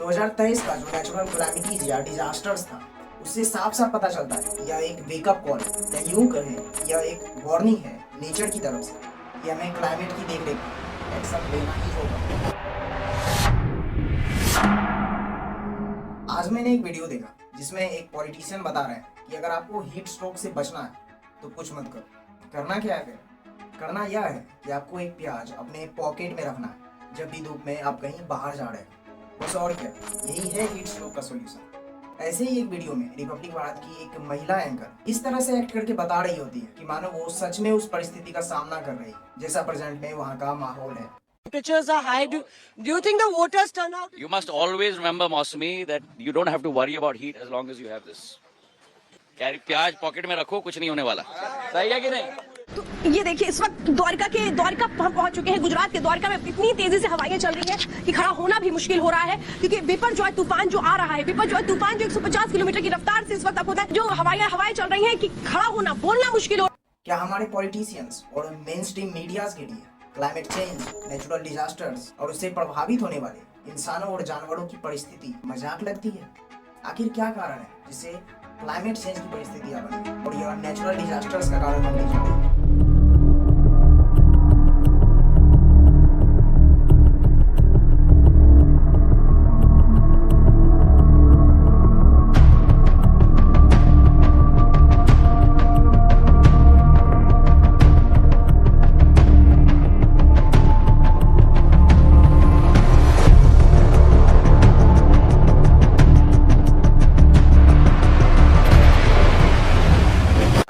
2023 का जो natural calamities या डिजास्टर्स था, उससे साफ साफ पता चलता है यह एक वेकअप कॉल या यूं कहें यह एक वार्निंग है नेचर की तरफ से कि हमें क्लाइमेट की देखरेख में एक्शन लेना ही होगा। आज मैंने एक वीडियो देखा जिसमें एक पॉलिटिशियन बता रहे हैं कि अगर आपको हीट स्ट्रोक से बचना है तो कुछ मत करो। करना क्या है फिर? करना यह है कि आपको एक प्याज अपने पॉकेट में रखना है जब भी धूप में आप कहीं बाहर जा रहे हैं। बस और क्या, यही है हीट स्ट्रोक का सोल्यूशन। ऐसे ही एक वीडियो में रिपब्लिक भारत की एक महिला एंकर इस तरह से एक्ट करके बता रही होती है कि मानो वो सच में उस परिस्थिति का सामना कर रही है जैसा प्रेजेंट में वहाँ का माहौल है। Temperatures are high. Do you think the voters turn out? You must always remember, Mausami, that you don't have to worry about heat as long as you have this. Carry प्याज pocket में रखो, कुछ नहीं होने वाला। सही है कि नहीं? तो ये देखिए, इस वक्त द्वारका हम पहुंच चुके हैं। गुजरात के द्वारका में इतनी तेजी से हवाएं चल रही हैं कि खड़ा होना भी मुश्किल हो रहा है, क्योंकि विपर्जॉय तूफान जो आ रहा है, विपर्जॉय तूफान जो 150 किलोमीटर की रफ्तार से इस वक्त होता है, जो हवाएं चल रही हैं कि खड़ा होना, बोलना मुश्किल हो। क्या हमारे पॉलिटिशियंस और मेन स्ट्रीम मीडियाज के लिए क्लाइमेट चेंज, नेचुरल डिजास्टर्स और उससे प्रभावित होने वाले इंसानों और जानवरों की परिस्थिति मजाक लगती है? आखिर क्या कारण है जिससे क्लाइमेट चेंज की परिस्थितियां बनी और यह नेचुरल डिजास्टर्स का कारण बनने जा रही है?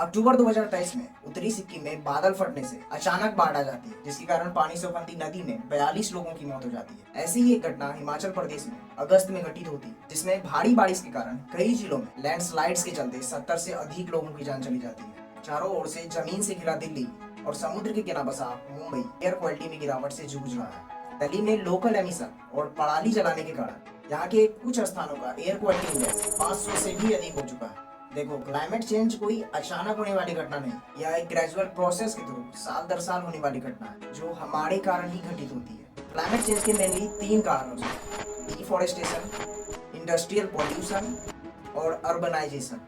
अक्टूबर 2023 में उत्तरी सिक्किम में बादल फटने से अचानक बाढ़ आ जाती है, जिसके कारण पानी से उफनती नदी में 42 लोगों की मौत हो जाती है। ऐसी ही एक घटना हिमाचल प्रदेश में अगस्त में घटित होती है, जिसमें भारी बारिश के कारण कई जिलों में लैंडस्लाइड्स के चलते 70 से अधिक लोगों की जान चली जाती है। चारों ओर से जमीन से घिरा दिल्ली और समुद्र के किनारे बसा मुंबई एयर क्वालिटी में गिरावट से जूझ रहा है। दिल्ली में लोकल एमिशन और पराली जलाने के कारण यहाँ के कुछ स्थानों का एयर क्वालिटी इंडेक्स 500 से भी अधिक हो चुका है। देखो, क्लाइमेट चेंज कोई अचानक होने वाली घटना नहीं, यह एक ग्रेजुअल प्रोसेस के थ्रू साल दर साल होने वाली घटना है जो हमारे कारण ही घटित होती है। क्लाइमेट चेंज के मेनली 3 कारण हैं: डिफॉरेस्टेशन, इंडस्ट्रियल पॉल्यूशन और अर्बनाइजेशन।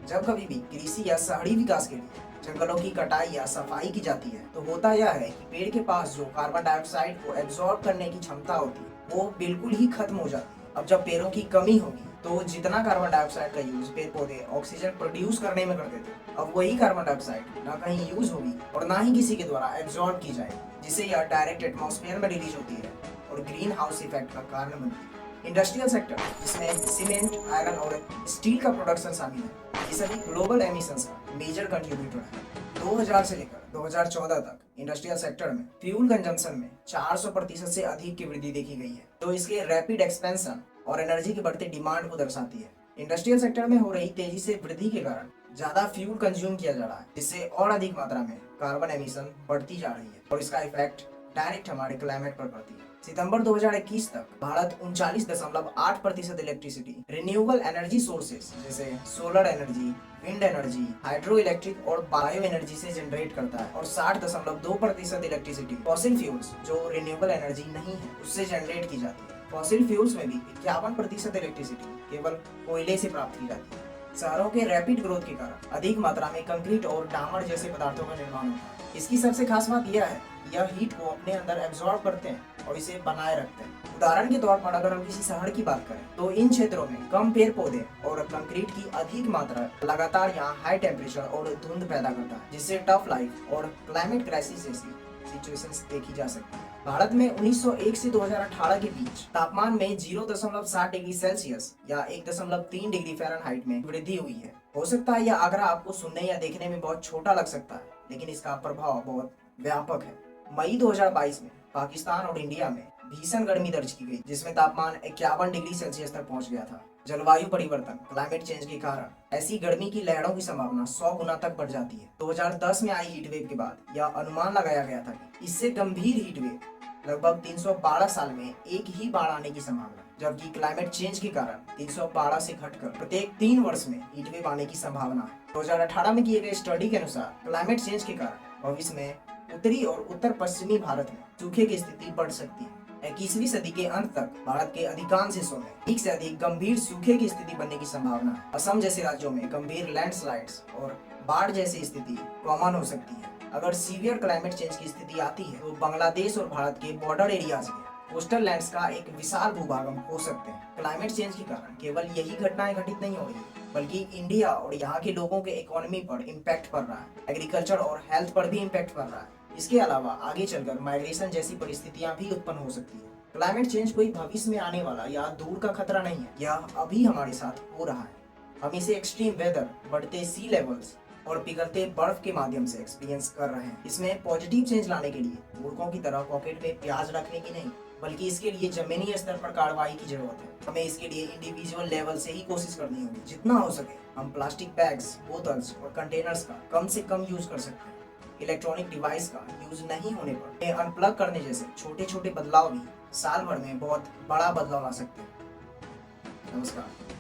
जब कभी भी कृषि या शहरी विकास के लिए जंगलों की कटाई या सफाई की जाती है तो होता यह है कि पेड़ के पास जो कार्बन डाइऑक्साइड को एब्जॉर्ब करने की क्षमता होती है वो बिल्कुल ही खत्म हो जाती है। अब जब पेड़ों की कमी होगी तो जितना कार्बन डाइऑक्साइड का यूज पेड़ पौधे ऑक्सीजन प्रोड्यूस करने में करते थे, अब वही कार्बन डाइऑक्साइड ना कहीं यूज होगी और ना ही किसी के द्वारा एब्जॉर्ब की जाएगी, जिससे यह डायरेक्ट एटमॉस्फेयर में रिलीज होती है और ग्रीन हाउस इफेक्ट का कारण बनती है। इंडस्ट्रियल सेक्टर, जिसमें सीमेंट, आयरन और स्टील का प्रोडक्शन शामिल है, ये सभी ग्लोबल एमिशंस का मेजर कंट्रीब्यूटर है। 2000 से लेकर 2014 तक इंडस्ट्रियल सेक्टर में फ्यूल कंजम्पशन में 400% से अधिक की वृद्धि देखी गई है, तो इसके रैपिड एक्सपेंशन और एनर्जी के बढ़ते डिमांड को दर्शाती है। इंडस्ट्रियल सेक्टर में हो रही तेजी से वृद्धि के कारण ज्यादा फ्यूल कंज्यूम किया जा रहा है, जिससे और अधिक मात्रा में कार्बन एमिशन बढ़ती जा रही है और इसका इफेक्ट डायरेक्ट हमारे क्लाइमेट पर पड़ती है। सितंबर 2021 तक Bharat 39.8% electricity renewable energy sources जैसे solar energy, wind energy, hydro electric और बायो एनर्जी से जनरेट करता है और 60.2% इलेक्ट्रिसिटी फॉसिल फ्यूल्स जो रिन्यूएबल एनर्जी नहीं है उससे जनरेट की जाती है। फॉसिल फ्यूल्स में भी 51% इलेक्ट्रिसिटी केवल कोयले से प्राप्त की जाती है। शहरों के रैपिड ग्रोथ के कारण अधिक मात्रा में कंक्रीट और डामर जैसे पदार्थों का निर्माण होता है। इसकी सबसे खास बात यह है यह हीट को अपने अंदर एब्जॉर्ब करते हैं और इसे बनाए रखते हैं। उदाहरण के तौर पर अगर हम किसी शहर की बात करें तो इन क्षेत्रों में कम पेड़ पौधे और कंक्रीट की अधिक मात्रा लगातार यहाँ हाई टेम्परेचर और धुंध पैदा करता है, जिससे टफ लाइफ और क्लाइमेट क्राइसिस जैसी सिचुएशंस देखी जा सकती है। भारत में 1901 से 2018 के बीच तापमान में 0.7 डिग्री सेल्सियस या 1.3 डिग्री फ़ारेनहाइट में वृद्धि हुई है। हो सकता है यह आंकड़ा आपको सुनने या देखने में बहुत छोटा लग सकता है, लेकिन इसका प्रभाव बहुत व्यापक है। मई 2022 में पाकिस्तान और इंडिया में भीषण गर्मी दर्ज की गई, जिसमें तापमान 51 डिग्री सेल्सियस तक पहुंच गया था। जलवायु परिवर्तन, क्लाइमेट चेंज के कारण ऐसी गर्मी की लहरों की संभावना 100 गुना तक बढ़ जाती है। 2010 में आई हीट वेव के बाद यह अनुमान लगाया गया था कि इससे गंभीर हीट वेव लगभग 312 साल में एक ही बाढ़ आने की संभावना, जबकि क्लाइमेट चेंज के कारण 312 से घटकर प्रत्येक 3 वर्ष में हीट वेव आने की संभावना है। 2018 में किए गए स्टडी के अनुसार क्लाइमेट चेंज के कारण भविष्य में उत्तरी और उत्तर पश्चिमी भारत में सूखे की स्थिति बढ़ सकती है। 21वीं सदी के अंत तक भारत के अधिकांश हिस्सों में अधिक से अधिक गंभीर सूखे की स्थिति बनने की संभावना है। असम जैसे राज्यों में गंभीर लैंडस्लाइड्स और बाढ़ जैसी स्थिति कॉमन हो सकती है। अगर सीवियर क्लाइमेट चेंज की स्थिति आती है तो बांग्लादेश और भारत के बॉर्डर एरियाज में कोस्टल लैंड्स का एक विशाल भूभागम हो सकते हैं। क्लाइमेट चेंज के कारण केवल यही घटनाएं घटित नहीं हो रही, बल्कि इंडिया और यहाँ के लोगों के इकोनॉमी पर इम्पैक्ट पड़ रहा है, एग्रीकल्चर और हेल्थ पर भी इम्पैक्ट पड़ रहा है। इसके अलावा आगे चलकर माइग्रेशन जैसी परिस्थितियां भी उत्पन्न हो सकती है। क्लाइमेट चेंज कोई भविष्य में आने वाला या दूर का खतरा नहीं है, यह अभी हमारे साथ हो रहा है। हम इसे एक्सट्रीम वेदर, बढ़ते सी लेवल्स और पिघलते बर्फ के माध्यम से एक्सपीरियंस कर रहे हैं। इसमें पॉजिटिव चेंज लाने के लिए मूर्खों की तरह पॉकेट में प्याज रखने की नहीं, बल्कि इसके लिए जमीनी स्तर पर कार्रवाई की जरूरत है। हमें इसके लिए इंडिविजुअल लेवल से ही कोशिश करनी होगी। जितना हो सके हम प्लास्टिक बैग्स, बोतल्स और कंटेनर्स का कम से कम यूज कर सकते हैं। इलेक्ट्रॉनिक डिवाइस का यूज नहीं होने पर अनप्लग करने जैसे छोटे छोटे बदलाव भी साल भर में बहुत बड़ा बदलाव ला सकते हैं। नमस्कार।